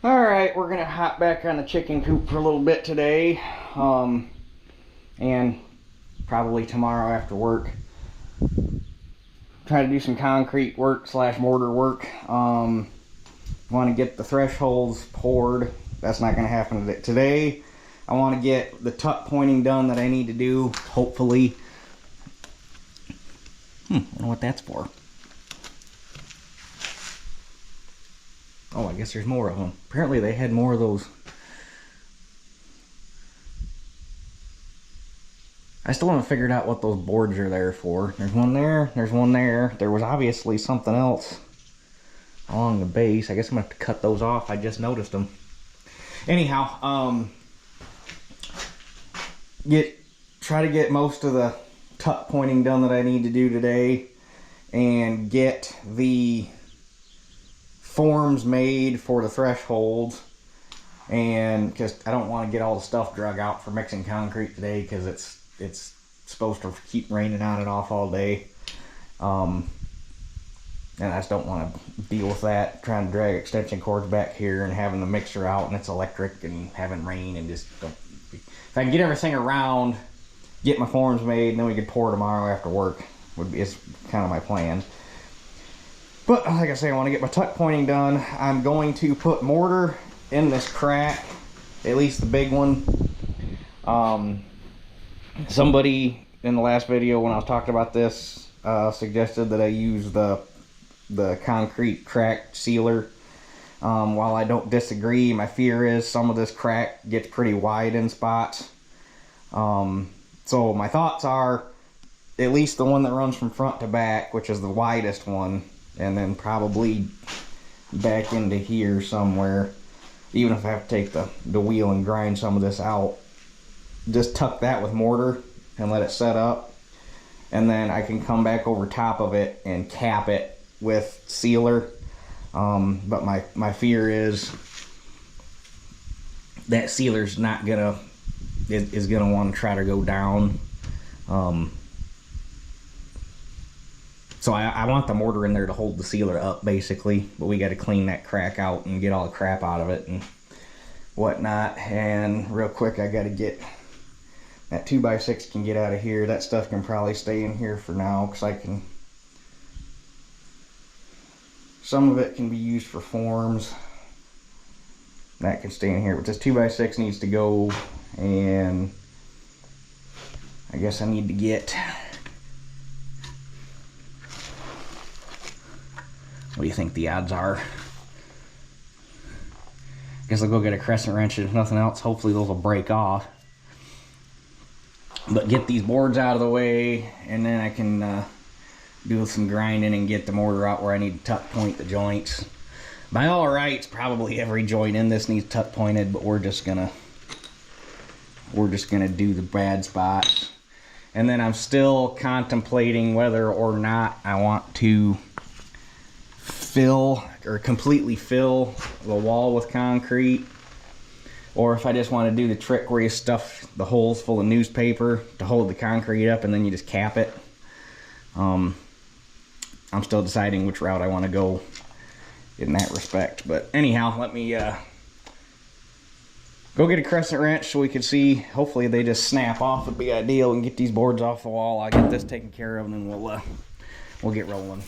Alright, we're gonna hop back on the chicken coop for a little bit today. And probably tomorrow after work. Try to do some concrete work / mortar work. Want to get the thresholds poured. That's not gonna happen today. I want to get the tuck pointing done that I need to do, hopefully. I don't know what that's for. Oh, I guess there's more of them. Apparently they had more of those. I still haven't figured out what those boards are there for. There's one there, there's one there. There was obviously something else along the base. I guess I'm gonna have to cut those off. I just noticed them. Anyhow, try to get most of the tuck pointing done that I need to do today, and get the forms made for the thresholds. And because I don't want to get all the stuff drug out for mixing concrete today, because it's supposed to keep raining on and off all day, and I just don't want to deal with that, trying to drag extension cords back here and having the mixer out and it's electric and having rain, and just don't. If I can get everything around, get my forms made, and then we could pour tomorrow after work, is kind of my plan. But like I say, I want to get my tuck pointing done. I'm going to put mortar in this crack, at least the big one. Somebody in the last video when I was talking about this suggested that I use the concrete crack sealer. While I don't disagree, my fear is some of this crack gets pretty wide in spots. So my thoughts are at least the one that runs from front to back, which is the widest one, and then probably back into here somewhere, even if I have to take the wheel and grind some of this out. Just tuck that with mortar and let it set up, and then I can come back over top of it and cap it with sealer. But my fear is that sealer's not gonna is gonna want to try to go down. So I want the mortar in there to hold the sealer up, basically, but we got to clean that crack out and get all the crap out of it and whatnot. And real quick, I got to get that 2x6 can get out of here. That stuff can probably stay in here for now, because some of it can be used for forms. That can stay in here, but this 2x6 needs to go, and I guess I need to get, what do you think the odds are? I guess I'll go get a crescent wrench, and if nothing else, hopefully those will break off. But get these boards out of the way, and then I can do some grinding and get the mortar out where I need to tuck point the joints. By all rights, probably every joint in this needs tuck pointed, but we're just gonna do the bad spots. And then I'm still contemplating whether or not I want to fill or completely fill the wall with concrete, or if I just want to do the trick where you stuff the holes full of newspaper to hold the concrete up and then you just cap it. I'm still deciding which route I want to go in that respect. But anyhow, let me go get a crescent wrench so we can see. Hopefully they just snap off, would be ideal, and get these boards off the wall. I'll get this taken care of, and then we'll get rolling.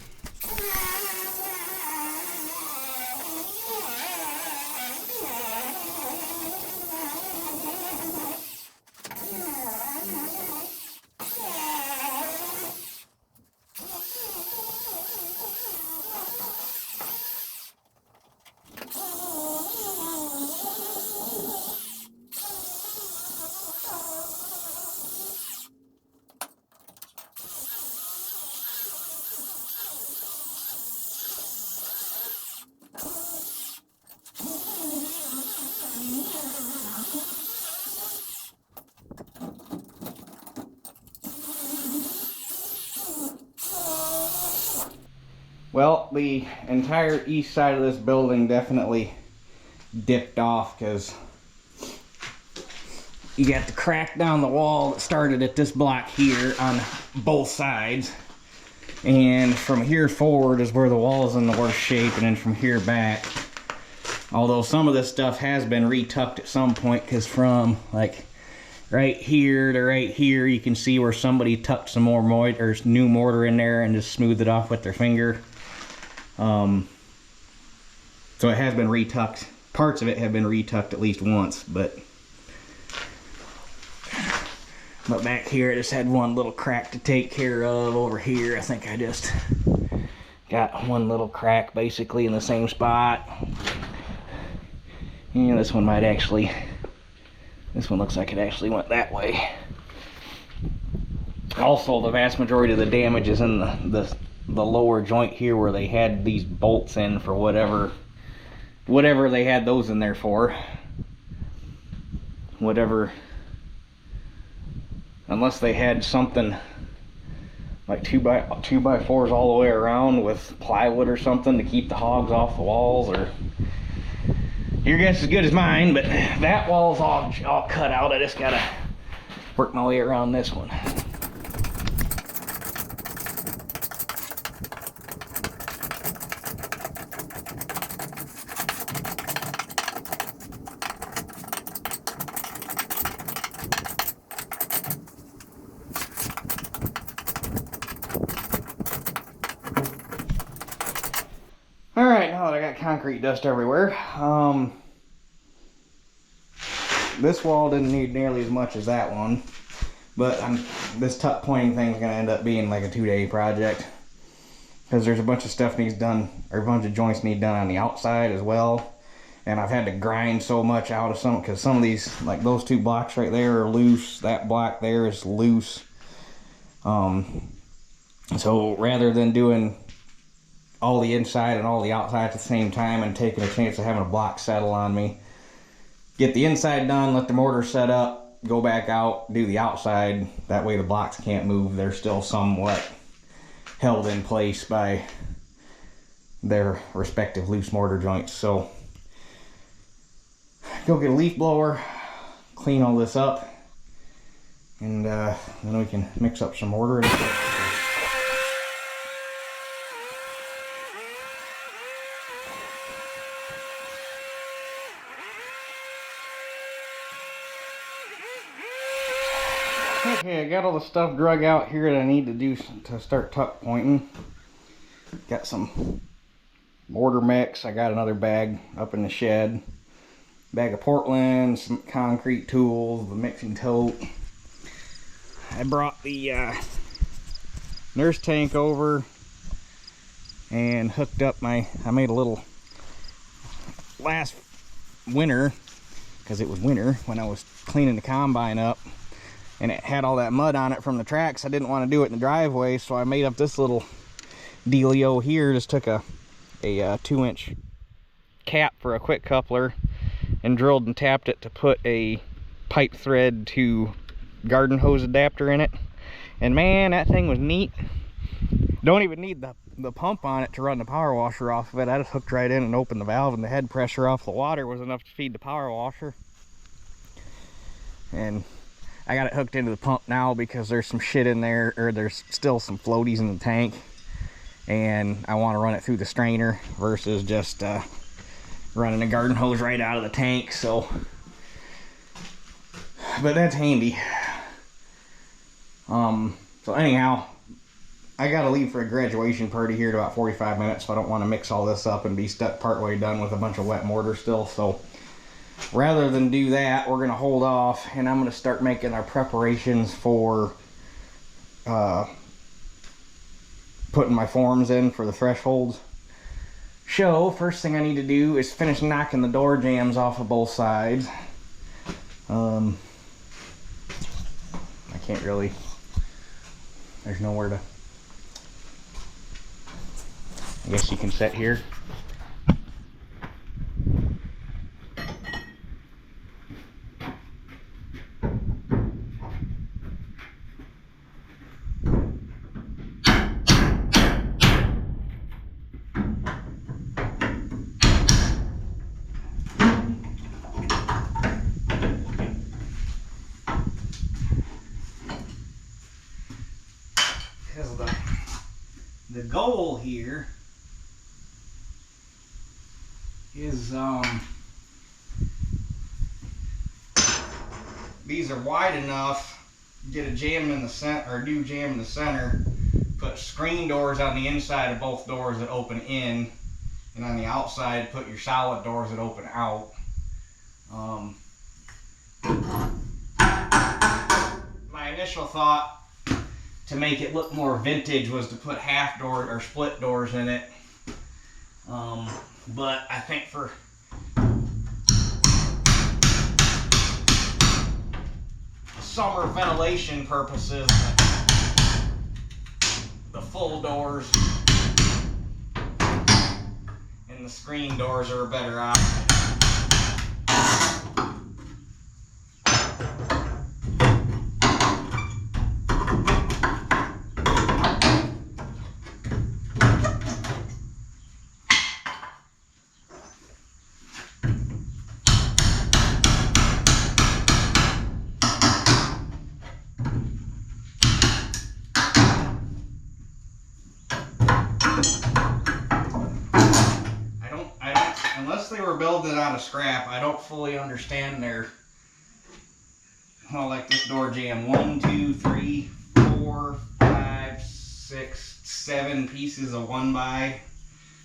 Well, the entire east side of this building definitely dipped off, because you got the crack down the wall that started at this block here on both sides, and from here forward is where the wall is in the worst shape, and then from here back Although some of this stuff has been retucked at some point, because from like right here to right here, you can see where somebody tucked some more mortar, or new mortar in there, and just smoothed it off with their finger. So it has been retucked. Parts of it have been retucked at least once, but back here I just had one little crack to take care of. Over here I think I just got one little crack basically in the same spot. And this one might actually, this one looks like it actually went that way. Also, the vast majority of the damage is in the lower joint here, where they had these bolts in for whatever they had those in there for. Whatever, unless they had something like 2x4s all the way around with plywood or something to keep the hogs off the walls, or your guess is as good as mine. But that wall's all cut out. I just gotta work my way around this one. Alright, now that I got concrete dust everywhere, this wall didn't need nearly as much as that one, but this tuck pointing thing is going to end up being like a 2-day project, because there's a bunch of stuff needs done, or a bunch of joints need done on the outside as well, and I've had to grind so much out of some, because some of these, like those 2 blocks right there are loose, that block there is loose, so rather than doing all the inside and all the outside at the same time and taking a chance of having a block settle on me, get the inside done, let the mortar set up, go back out, do the outside. That way the blocks can't move. They're still somewhat held in place by their respective loose mortar joints. So go get a leaf blower, clean all this up, and then we can mix up some mortar. Okay, I got all the stuff drug out here that I need to do to start tuck pointing. Got some mortar mix. I got another bag up in the shed. Bag of Portland, some concrete tools, the mixing tote. I brought the nurse tank over and hooked up I made a little last winter, because it was winter when I was cleaning the combine up, and it had all that mud on it from the tracks. I didn't want to do it in the driveway, so I made up this little dealio here. Just took a 2-inch cap for a quick coupler and drilled and tapped it to put a pipe thread to garden hose adapter in it. And man, that thing was neat. Don't even need the pump on it to run the power washer off of it. I just hooked right in and opened the valve, and the head pressure off the water was enough to feed the power washer. And I got it hooked into the pump now because there's some shit in there, or there's still some floaties in the tank, and I want to run it through the strainer versus just running a garden hose right out of the tank. So, but that's handy. So anyhow, I gotta leave for a graduation party here in about 45 minutes, so I don't want to mix all this up and be stuck partway done with a bunch of wet mortar still. So rather than do that, we're gonna hold off, and I'm gonna start making our preparations for putting my forms in for the thresholds. So first thing I need to do is finish knocking the door jambs off of both sides. I can't really, there's nowhere to, I guess you can sit here. The goal here is these are wide enough. Get a jam in the center, or do jam in the center. Put screen doors on the inside of both doors that open in, and on the outside put your solid doors that open out. My initial thought to make it look more vintage was to put half door or split doors in it, but I think for summer ventilation purposes, the full doors and the screen doors are a better option. Unless they were building out of scrap, I don't fully understand their, well, like this door jam, 1, 2, 3, 4, 5, 6, 7 pieces of 1x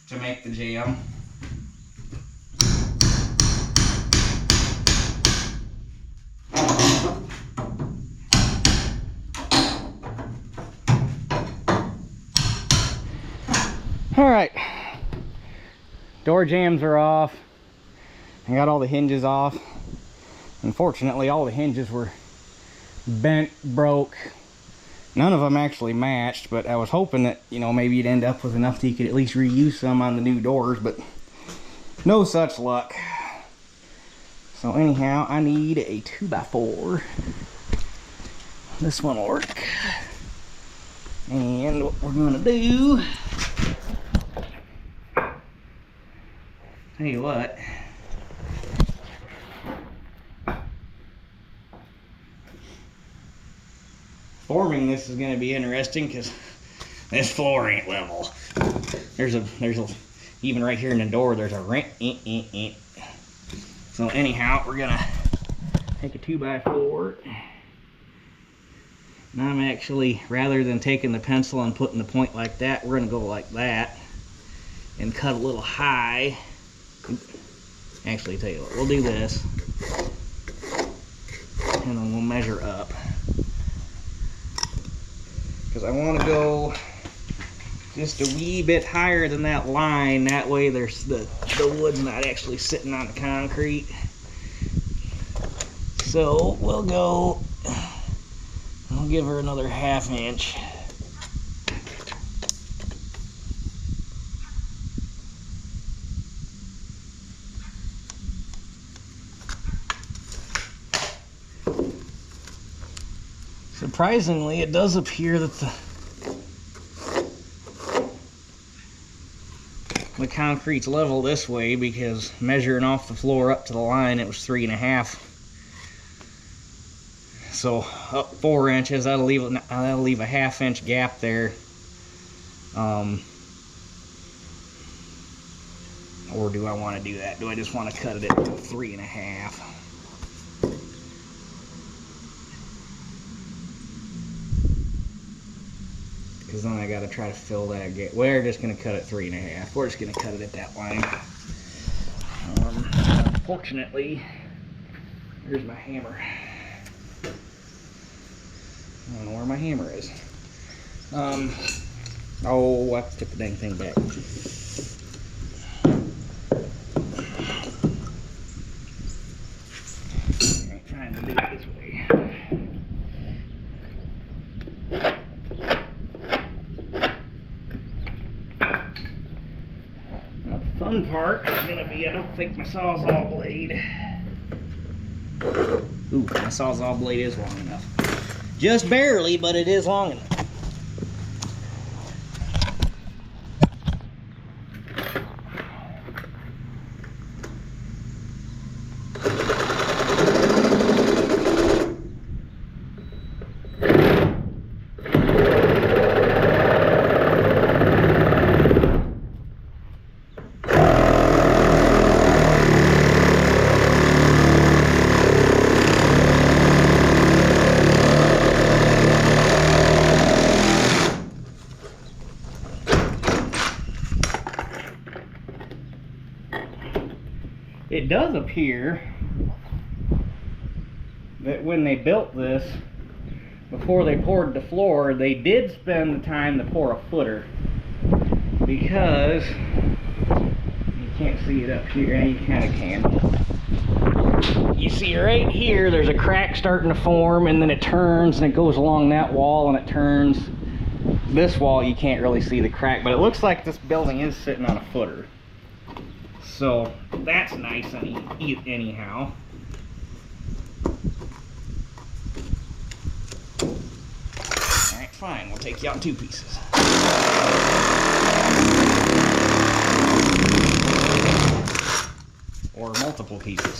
to make the jam. All right. Door jams are off. I got all the hinges off. Unfortunately, all the hinges were bent, broke. None of them actually matched, but I was hoping that, you know, maybe you'd end up with enough that you could at least reuse some on the new doors, but no such luck. So anyhow, I need a 2x4. This one will work. And what we're gonna do, tell you what, forming this is going to be interesting because this floor ain't level. There's a even right here in the door there's a rent. So anyhow, we're gonna take a 2x4, and I'm actually, rather than taking the pencil and putting the point like that, we're gonna go like that and cut a little high. Actually, tell you what, we'll do this, and then we'll measure up, because I want to go just a wee bit higher than that line. That way there's the wood's not actually sitting on the concrete. So we'll go, I'll give her another 1/2 inch. Surprisingly, it does appear that the concrete's level this way, because measuring off the floor up to the line, it was 3.5. So up 4 inches, that'll leave a 1/2 inch gap there. Or do I want to do that? Do I just want to cut it at 3.5? Because then I got to try to fill that gap. We're just going to cut it 3.5. We're just going to cut it at that line. Unfortunately, here's my hammer. I don't know where my hammer is. Oh, I have to tip the dang thing back. I ain't trying to do it this way. Now, the fun part is going to be, I don't think my Sawzall blade. Ooh, my Sawzall blade is long enough. Just barely, but it is long enough. it does appear that when they built this, before they poured the floor, they did spend the time to pour a footer, because you can't see it up here, and you kind of can. You see right here, there's a crack starting to form, and then it turns and it goes along that wall and it turns. This wall you can't really see the crack, but it looks like this building is sitting on a footer. So that's nice anyhow. Alright, fine, we'll take you out 2 pieces. Or multiple pieces.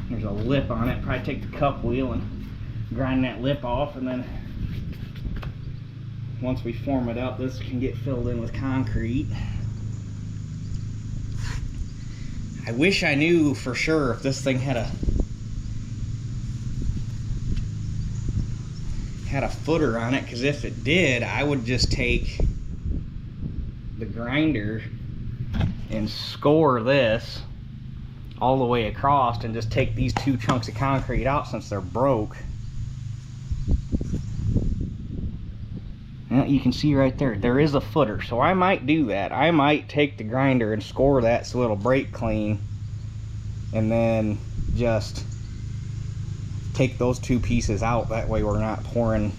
There's a lip on it. Probably take the cup wheel and grind that lip off, and then once we form it up, this can get filled in with concrete. I wish I knew for sure if this thing had a footer on it, because if it did, I would just take the grinder and score this all the way across and just take these 2 chunks of concrete out since they're broke. Now you can see right there is a footer, so I might do that. I might take the grinder and score that so it'll break clean, and then just take those 2 pieces out. That way we're not pouring,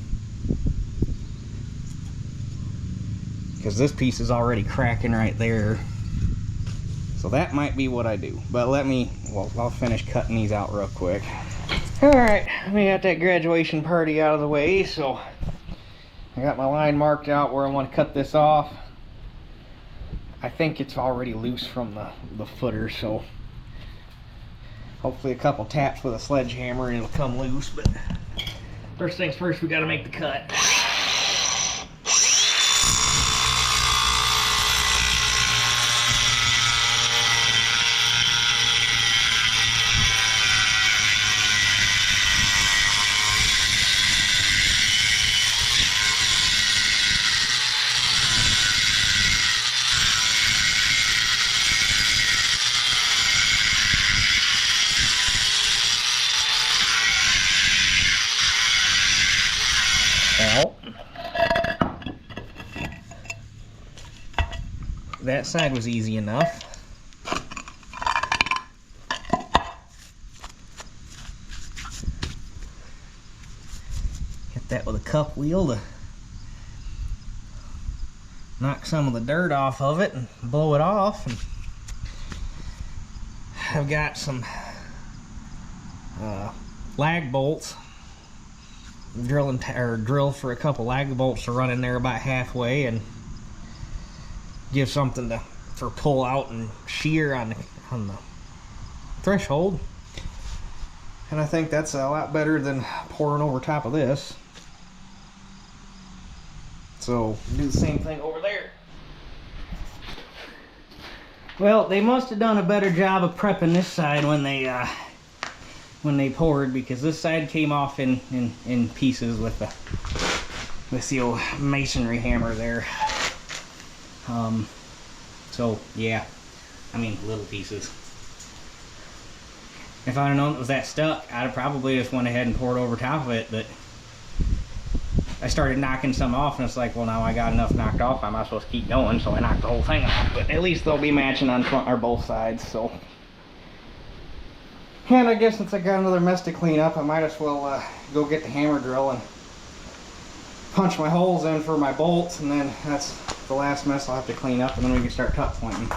because this piece is already cracking right there. So that might be what I do. But I'll finish cutting these out real quick. Alright, we got that graduation party out of the way, so I got my line marked out where I want to cut this off. I think it's already loose from the footer, so hopefully a couple taps with a sledgehammer and it'll come loose. But first things first, we got to make the cut. Well, that side was easy enough. Hit that with a cup wheel to knock some of the dirt off of it and blow it off. And I've got some lag bolts. Drill for a couple lag bolts to run in there about halfway and give something for pull out and shear on the threshold. And I think that's a lot better than pouring over top of this. So do the same thing over there. Well, they must have done a better job of prepping this side when they poured, because this side came off in pieces with the old masonry hammer there. So yeah, I mean little pieces. If I'd have known it was that stuck, I'd have probably just went ahead and poured over top of it, but I started knocking some off and it's like, well, now I got enough knocked off, I'm not supposed to keep going, so I knocked the whole thing off. But at least they'll be matching on front or both sides, so. And I guess since I got another mess to clean up, I might as well go get the hammer drill and punch my holes in for my bolts, and then that's the last mess I'll have to clean up, and then we can start tuck pointing.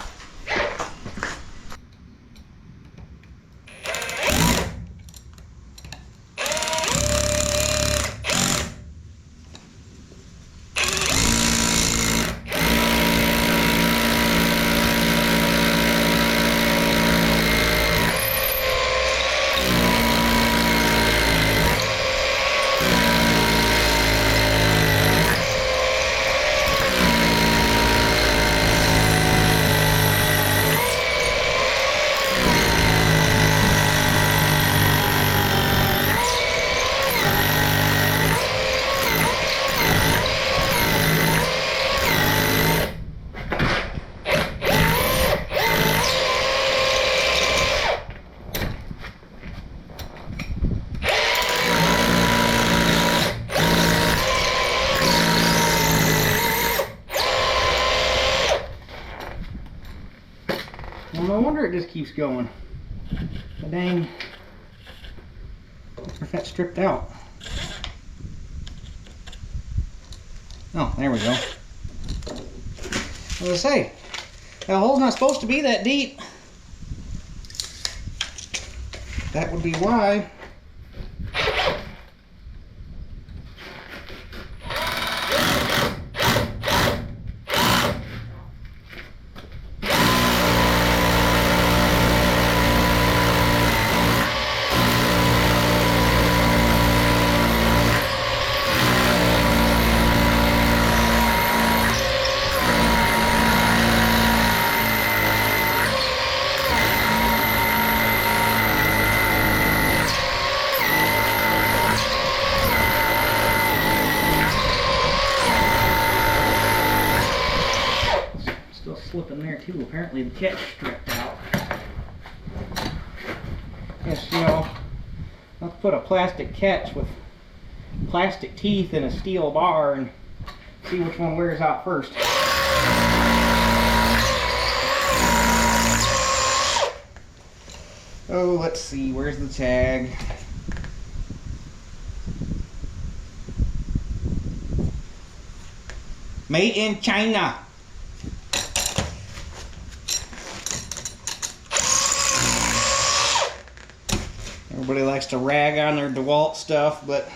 keeps going. But dang, if that's stripped out. Oh, there we go. As I say, that hole's not supposed to be that deep. That would be why. Slipping there too. Apparently the catch stripped out. Guess, you know, let's put a plastic catch with plastic teeth in a steel bar and see which one wears out first. Oh, let's see, where's the tag? Made in China. Everybody likes to rag on their DeWalt stuff, but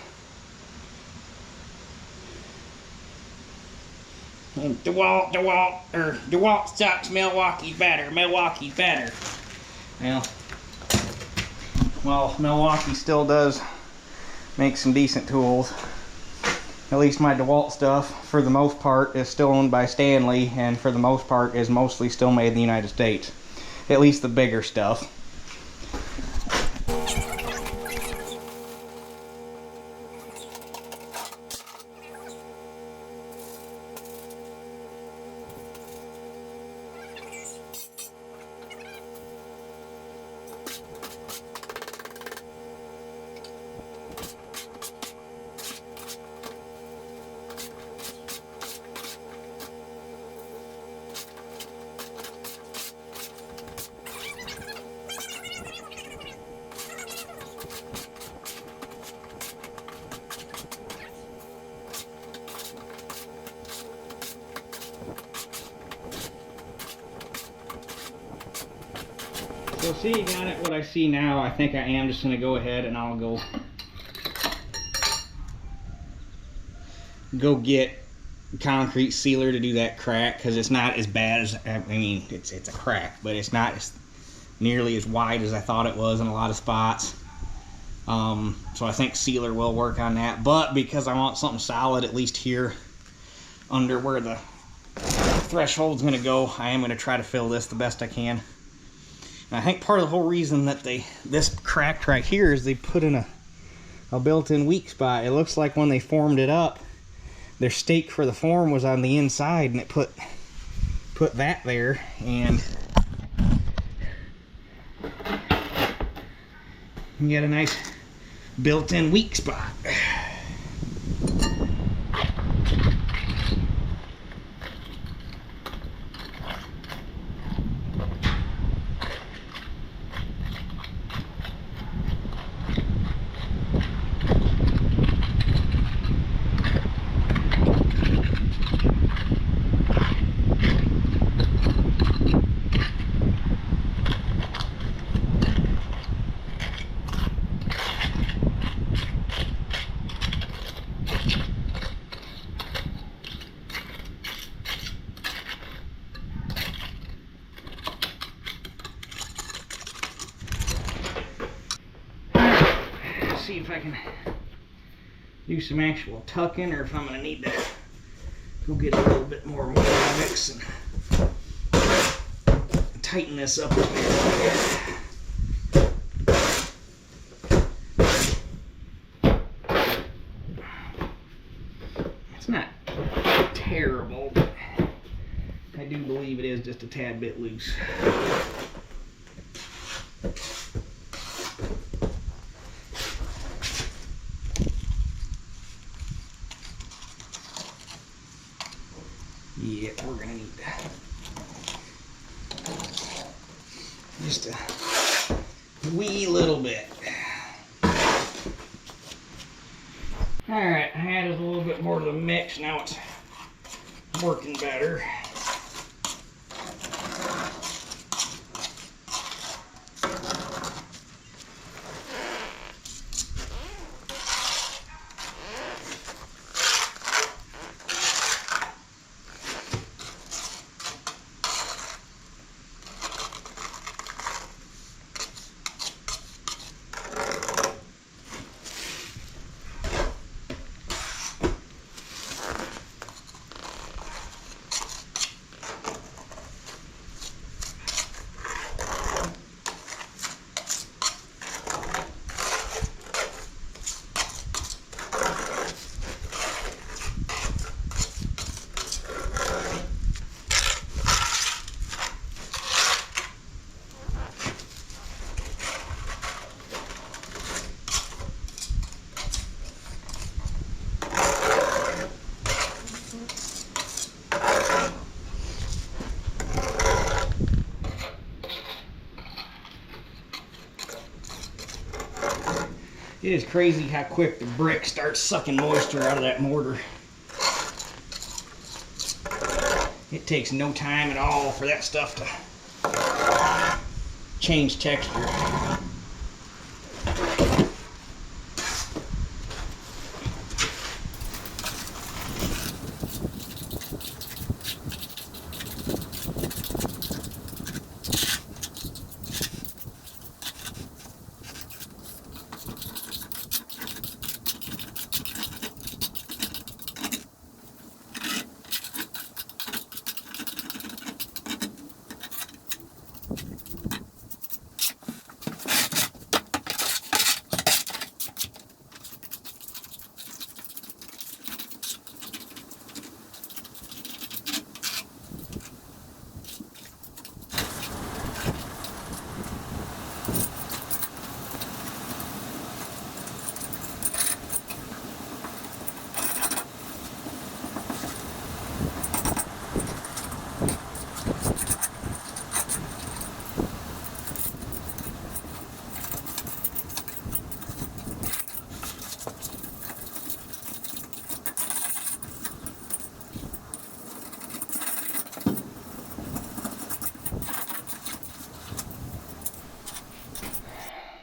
DeWalt sucks, Milwaukee's better, Milwaukee's better. Well, Milwaukee still does make some decent tools. At least my DeWalt stuff, for the most part, is still owned by Stanley, and for the most part is mostly still made in the United States. At least the bigger stuff. So seeing on it what I see now, I think I am just going to go ahead and I'll go get concrete sealer to do that crack, because it's not as bad as, I mean, it's a crack, but it's not nearly as wide as I thought it was in a lot of spots. So I think sealer will work on that, but because I want something solid at least here under where the threshold's going to go, I am going to try to fill this the best I can. And I think part of the whole reason that this cracked right here is they put in a built-in weak spot. It looks like when they formed it up, their stake for the form was on the inside, and it put that there, and you get a nice built-in weak spot. See if I can do some actual tucking, or if I'm going to need to go get a little bit more mix and tighten this up a bit. It's not terrible, but I do believe it is just a tad bit loose. Yeah, we're gonna need that. Just a wee little bit. Alright, I added a little bit more to the mix. Now it's working better. It is crazy how quick the brick starts sucking moisture out of that mortar. It takes no time at all for that stuff to change texture.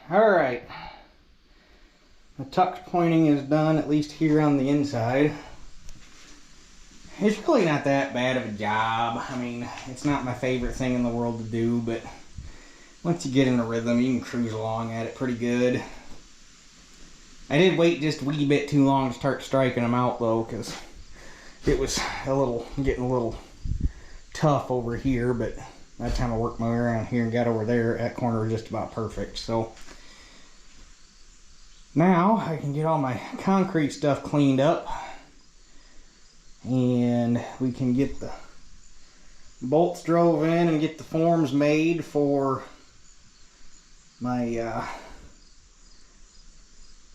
Alright, the tuck pointing is done, at least here on the inside. It's really not that bad of a job. I mean, it's not my favorite thing in the world to do, but once you get in a rhythm, you can cruise along at it pretty good. I did wait just a wee bit too long to start striking them out though, because it was getting a little tough over here, but by the time I worked my way around here and got over there, that corner was just about perfect. So now I can get all my concrete stuff cleaned up and we can get the bolts drove in and get the forms made for my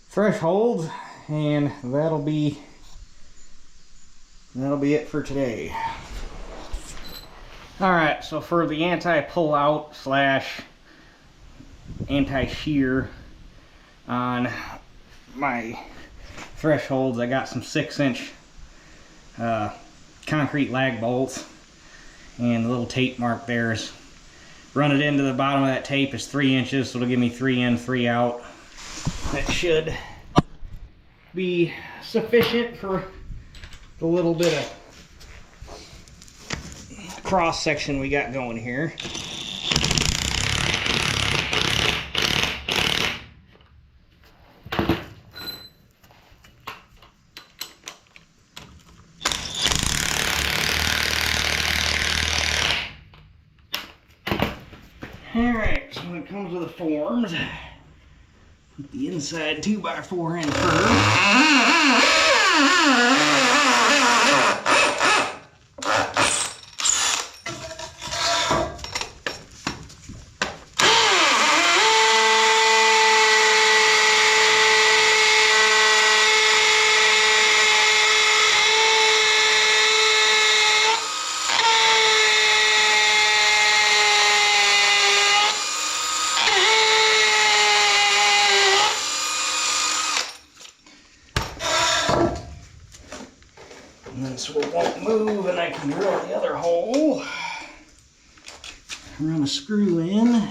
thresholds, and that'll be it for today. Alright, so for the anti-pull out / anti-shear on my thresholds, I got some 6-inch concrete lag bolts, and the little tape mark there is run it into the bottom of that tape is 3 inches, so it'll give me 3 in, 3 out. That should be sufficient for the little bit of cross section we got going here. Alright, so when it comes to the forms, put the inside 2x4 in first. so it won't move and I can drill the other hole. Run a screw in.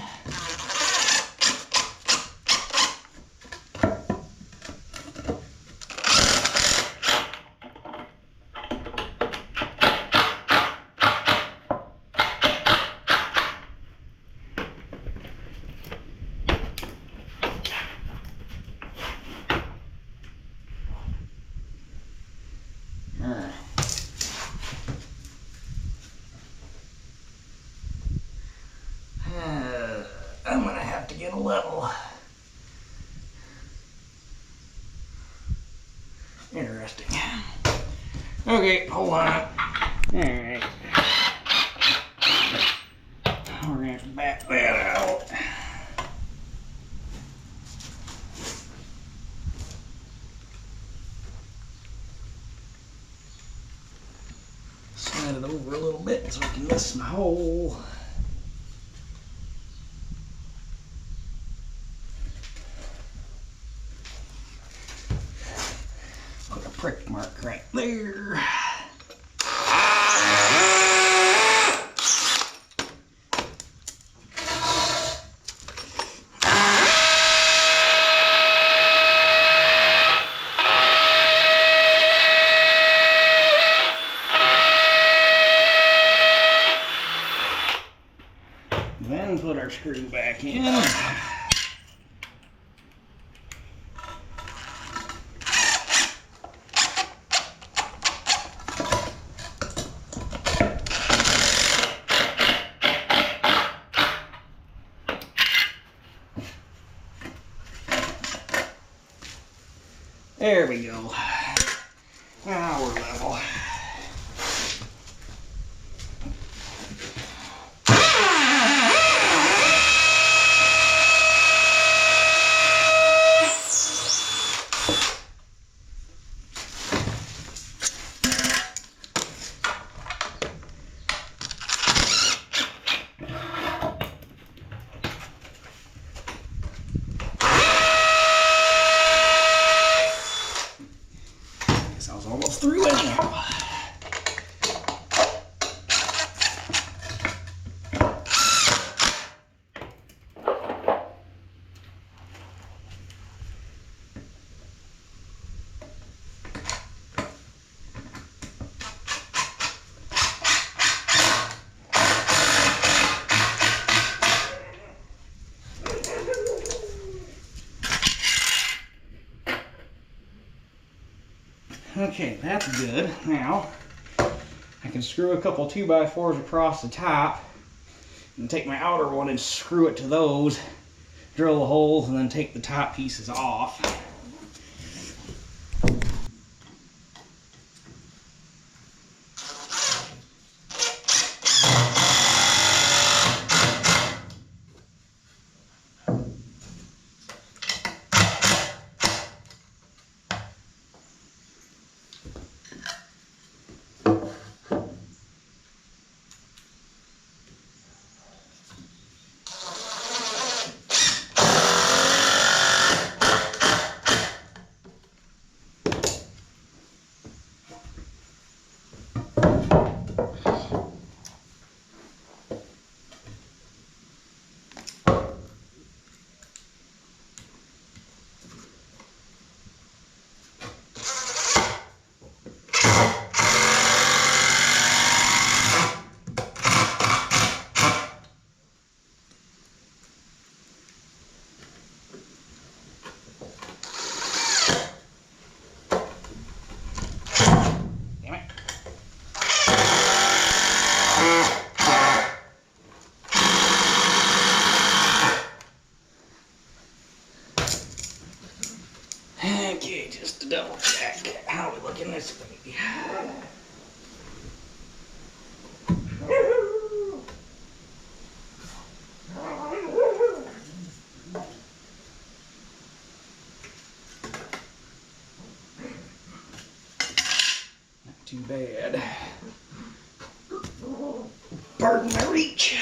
I'm gonna have to get a level. Interesting. Okay, hold on. Alright. We're gonna have to back that out. Slide it over a little bit so we can listen the hole. Put a prick mark right there. Then put our screw back in. There we go. Now we're level. I was almost through it now. Okay, that's good. Now, I can screw a couple 2x4s across the top and take my outer one and screw it to those, drill the holes, and then take the top pieces off. Okay, just to double check. How are we looking this way? Not too bad. Pardon my reach.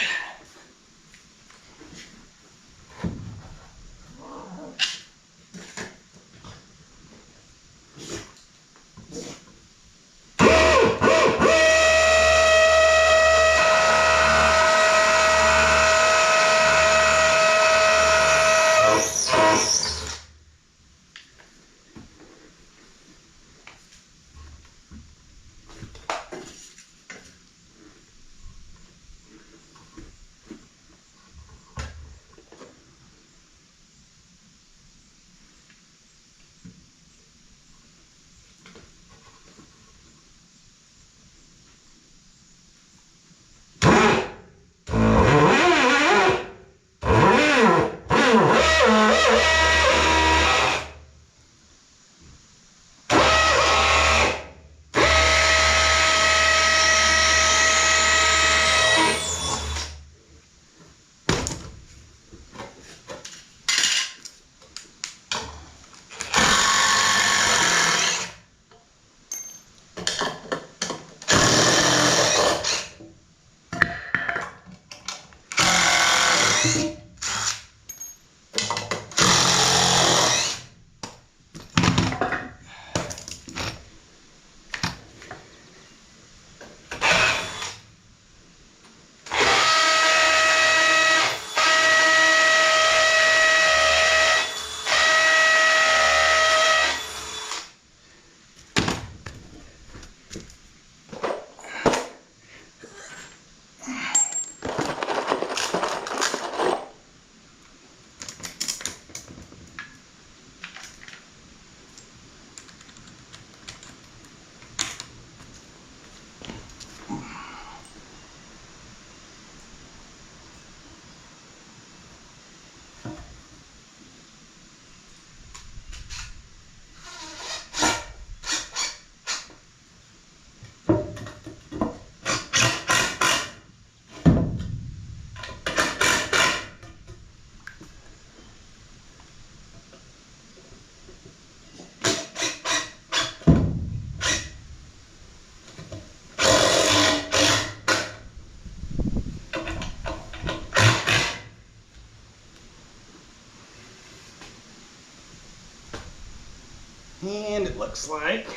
And it looks like,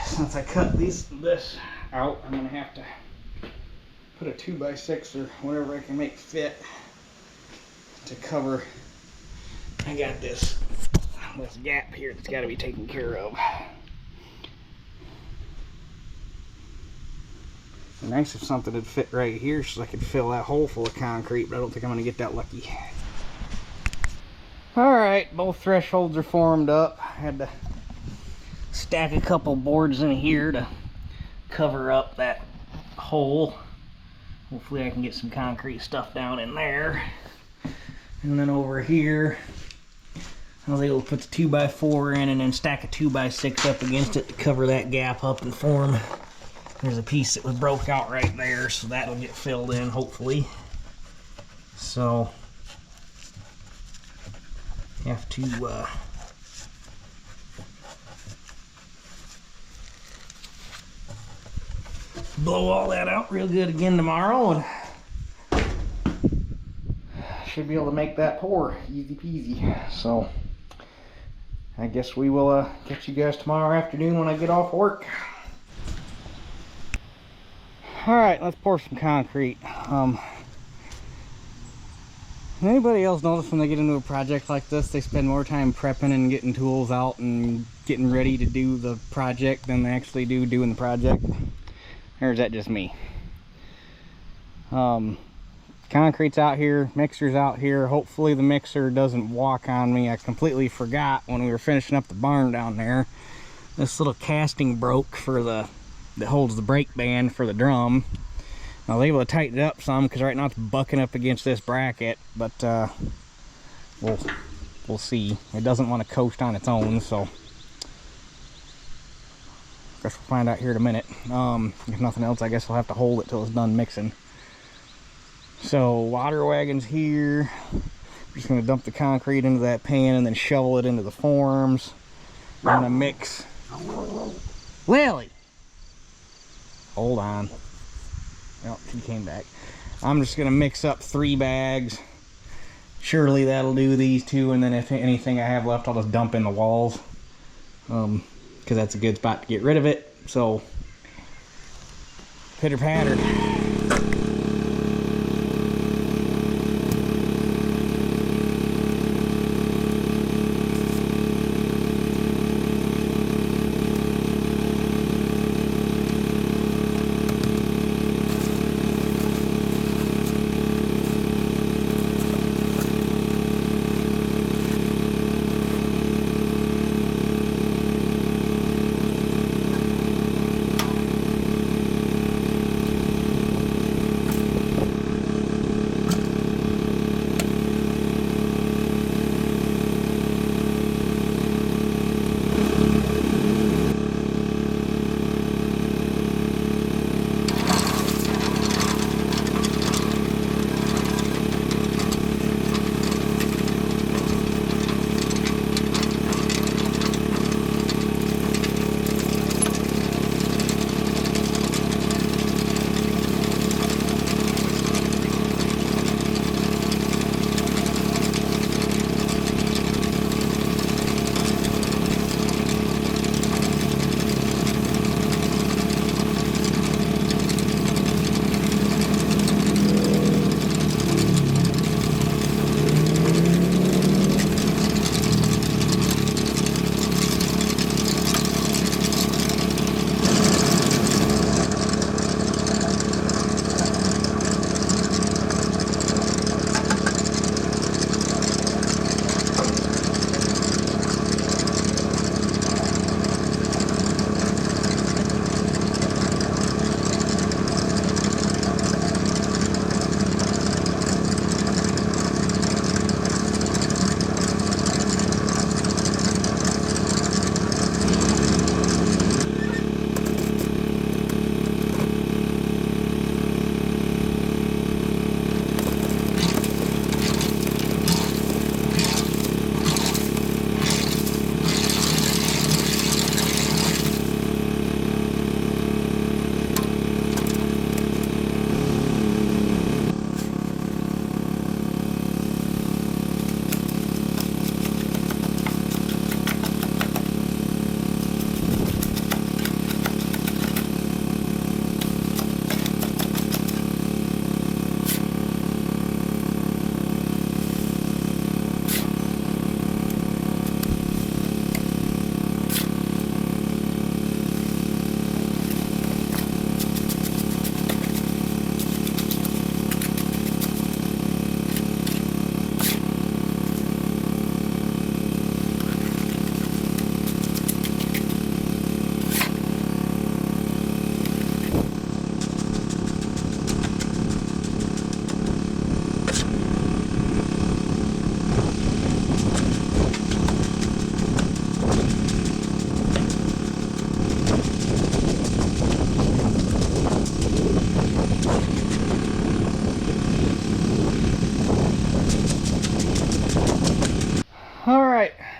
since I cut this out, I'm gonna have to put a 2x6 or whatever I can make fit to cover. I got this gap here that's got to be taken care of. Nice if something would fit right here so I could fill that hole full of concrete, but I don't think I'm gonna get that lucky. Alright, both thresholds are formed up. I had to stack a couple boards in here to cover up that hole. Hopefully I can get some concrete stuff down in there. And then over here, I was able to put the 2x4 in and then stack a 2x6 up against it to cover that gap up and form. There's a piece that was broke out right there, so that'll get filled in hopefully. So have to blow all that out real good again tomorrow, and should be able to make that pour easy peasy. So I guess we will catch you guys tomorrow afternoon when I get off work. Alright, let's pour some concrete. Anybody else notice when they get into a project like this, they spend more time prepping and getting tools out and getting ready to do the project than they actually do doing the project? Or is that just me? Concrete's out here, mixer's out here. Hopefully the mixer doesn't walk on me. I completely forgot when we were finishing up the barn down there. This little casting broke for that holds the brake band for the drum. I was able to tighten it up some because right now it's bucking up against this bracket, but we'll see. It doesn't want to coast on its own, so I guess we'll find out here in a minute. If nothing else, I guess I'll have to hold it till it's done mixing. So water wagon's here. I'm just gonna dump the concrete into that pan and then shovel it into the forms. I'm gonna mix. Lily, hold on. Oh, she came back. I'm just gonna mix up 3 bags. Surely that'll do these 2, and then if anything I have left, I'll just dump in the walls. Because that's a good spot to get rid of it. So, pitter patter.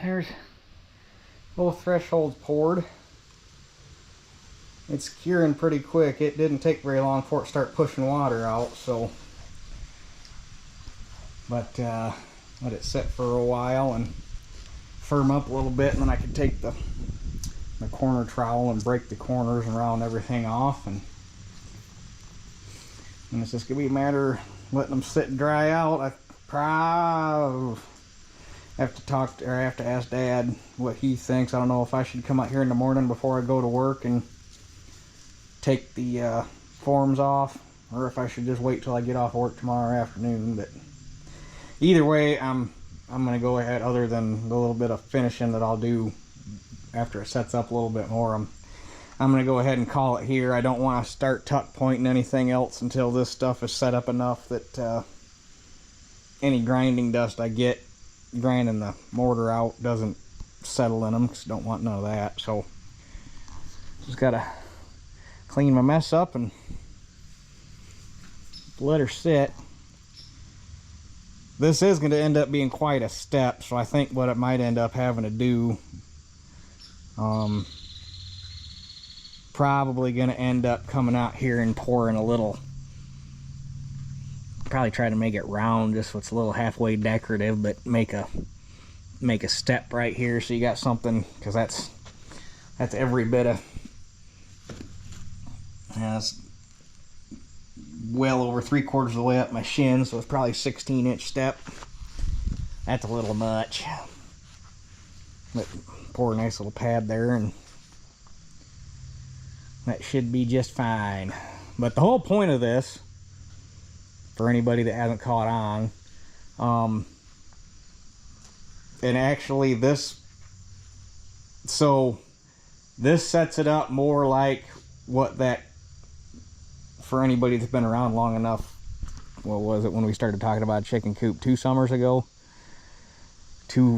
there's both thresholds poured. It's curing pretty quick. It didn't take very long for it to start pushing water out, so. But let it sit for a while and firm up a little bit, and then I can take the corner trowel and break the corners and round everything off, and it's just gonna be a matter of letting them sit and dry out. I probably have to ask Dad what he thinks. I don't know if I should come out here in the morning before I go to work and take the forms off, or if I should just wait till I get off work tomorrow afternoon. But either way, I'm gonna go ahead, other than the little bit of finishing that I'll do after it sets up a little bit more. I'm gonna go ahead and call it here. I don't want to start tuck pointing anything else until this stuff is set up enough that any grinding dust I get grinding the mortar out doesn't settle in them, because I don't want none of that. So just gotta clean my mess up and let her sit. This is going to end up being quite a step, so I think what it might end up having to do, probably going to end up coming out here and pouring a little, probably try to make it round just so it's a little halfway decorative, but make a step right here so you got something, because that's every bit of, it's well over 3/4 of the way up my shin, so it's probably 16-inch step. That's a little much, but pour a nice little pad there, and that should be just fine. But the whole point of this, for anybody that hasn't caught on, and actually this sets it up more like what that, for anybody that's been around long enough, what was it when we started talking about chicken coop 2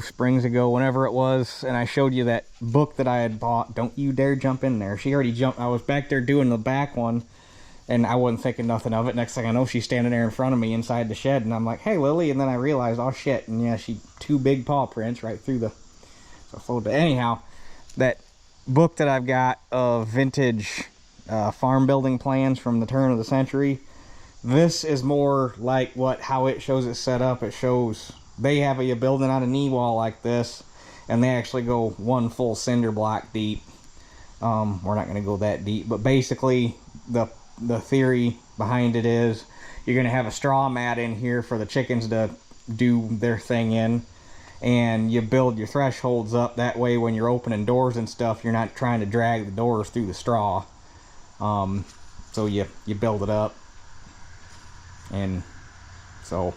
springs ago, whenever it was, and I showed you that book that I had bought, Don't You Dare Jump In There. She already jumped. I was back there doing the back one, and I wasn't thinking nothing of it. Next thing I know, she's standing there in front of me inside the shed, and I'm like, hey, Lily, and then I realized, oh shit, and yeah, 2 big paw prints right through the, so anyhow, that book that I've got of vintage farm building plans from the turn of the century, this is more like how it shows it set up. It shows they have a building on a knee wall like this, and they actually go 1 full cinder block deep. We're not going to go that deep, but basically the theory behind it is you're going to have a straw mat in here for the chickens to do their thing in, and you build your thresholds up that way. When you're opening doors and stuff, you're not trying to drag the doors through the straw. So you build it up, and so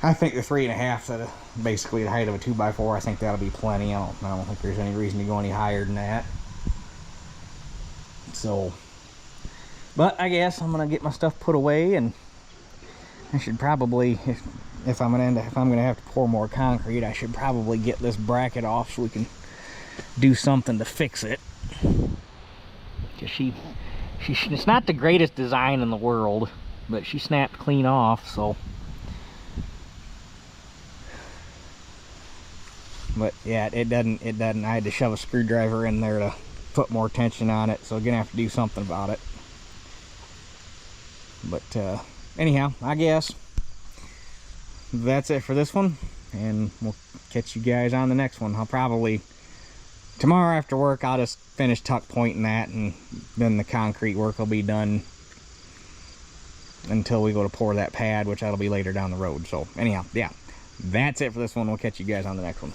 I think the 3.5 is basically the height of a 2x4. I think that'll be plenty. I don't think there's any reason to go any higher than that. So, but I guess I'm gonna get my stuff put away, and I should probably, if I'm gonna have to pour more concrete, I should probably get this bracket off so we can do something to fix it. It's not the greatest design in the world, but she snapped clean off, so. But yeah, it doesn't, I had to shove a screwdriver in there to put more tension on it, so I'm gonna have to do something about it. But anyhow, I guess that's it for this one, and we'll catch you guys on the next one. I'll probably, tomorrow after work, I'll just finish tuck pointing that, and then the concrete work will be done until we go to pour that pad, which that'll be later down the road. So anyhow, yeah, that's it for this one. We'll catch you guys on the next one.